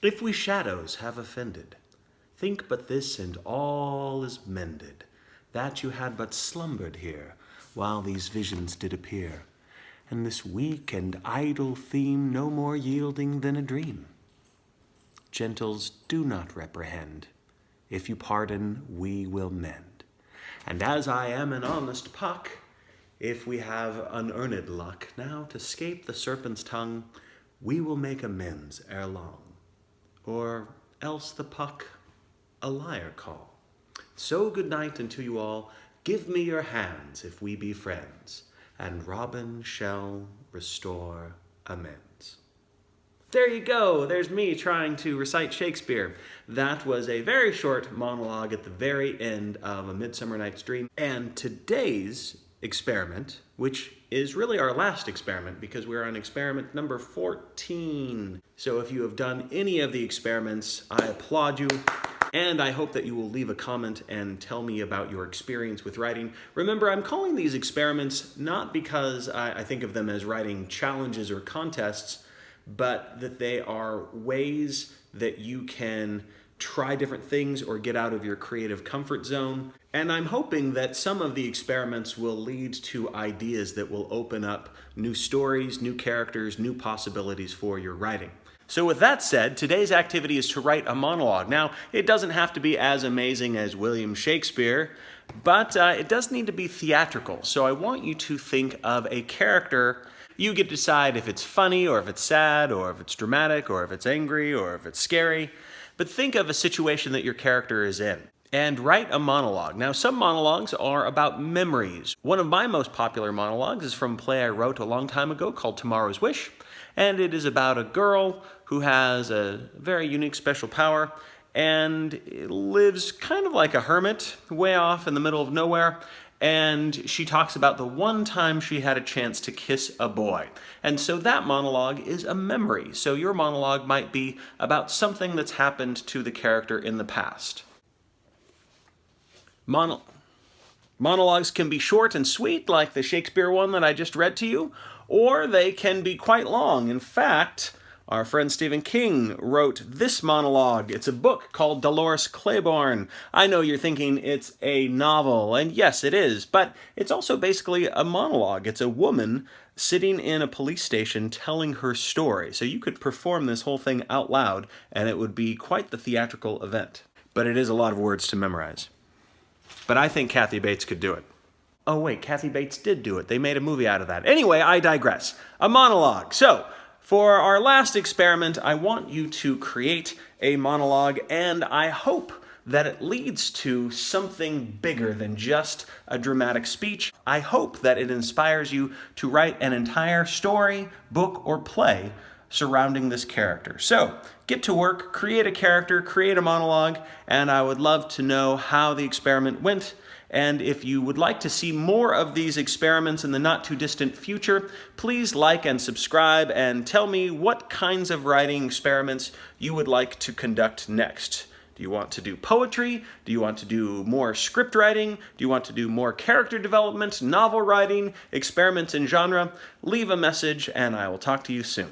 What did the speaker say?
If we shadows have offended, think but this and all is mended, that you had but slumbered here, while these visions did appear, and this weak and idle theme no more yielding than a dream. Gentles, do not reprehend, if you pardon, we will mend. And as I am an honest puck, if we have unearned luck, now to scape the serpent's tongue, we will make amends ere long, or else the puck a liar call. So good night unto you all, give me your hands if we be friends, and Robin shall restore amends. There you go, there's me trying to recite Shakespeare. That was a very short monologue at the very end of A Midsummer Night's Dream. And today's experiment, which is really our last experiment because we're on experiment number 14. So if you have done any of the experiments, I applaud you. And I hope that you will leave a comment and tell me about your experience with writing. Remember, I'm calling these experiments not because I think of them as writing challenges or contests, but that they are ways that you can try different things or get out of your creative comfort zone. And I'm hoping that some of the experiments will lead to ideas that will open up new stories, new characters, new possibilities for your writing. So with that said, today's activity is to write a monologue. Now, it doesn't have to be as amazing as William Shakespeare, but it does need to be theatrical. So I want you to think of a character. You get to decide if it's funny, or if it's sad, or if it's dramatic, or if it's angry, or if it's scary. But think of a situation that your character is in and write a monologue. Now, some monologues are about memories. One of my most popular monologues is from a play I wrote a long time ago called Tomorrow's Wish. And it is about a girl who has a very unique special power and lives kind of like a hermit way off in the middle of nowhere. And she talks about the one time she had a chance to kiss a boy. And so that monologue is a memory. So your monologue might be about something that's happened to the character in the past. Monologues can be short and sweet, like the Shakespeare one that I just read to you, or they can be quite long. In fact, our friend Stephen King wrote this monologue. It's a book called Dolores Claiborne. I know you're thinking it's a novel, and yes, it is, but it's also basically a monologue. It's a woman sitting in a police station telling her story. So you could perform this whole thing out loud, and it would be quite the theatrical event. But it is a lot of words to memorize. But I think Kathy Bates could do it. Oh wait, Kathy Bates did do it. They made a movie out of that. Anyway, I digress. A monologue. So, for our last experiment, I want you to create a monologue, and I hope that it leads to something bigger than just a dramatic speech. I hope that it inspires you to write an entire story, book, or play surrounding this character. So, get to work, create a character, create a monologue, and I would love to know how the experiment went. And if you would like to see more of these experiments in the not-too-distant future, please like and subscribe and tell me what kinds of writing experiments you would like to conduct next. Do you want to do poetry? Do you want to do more script writing? Do you want to do more character development, novel writing, experiments in genre? Leave a message and I will talk to you soon.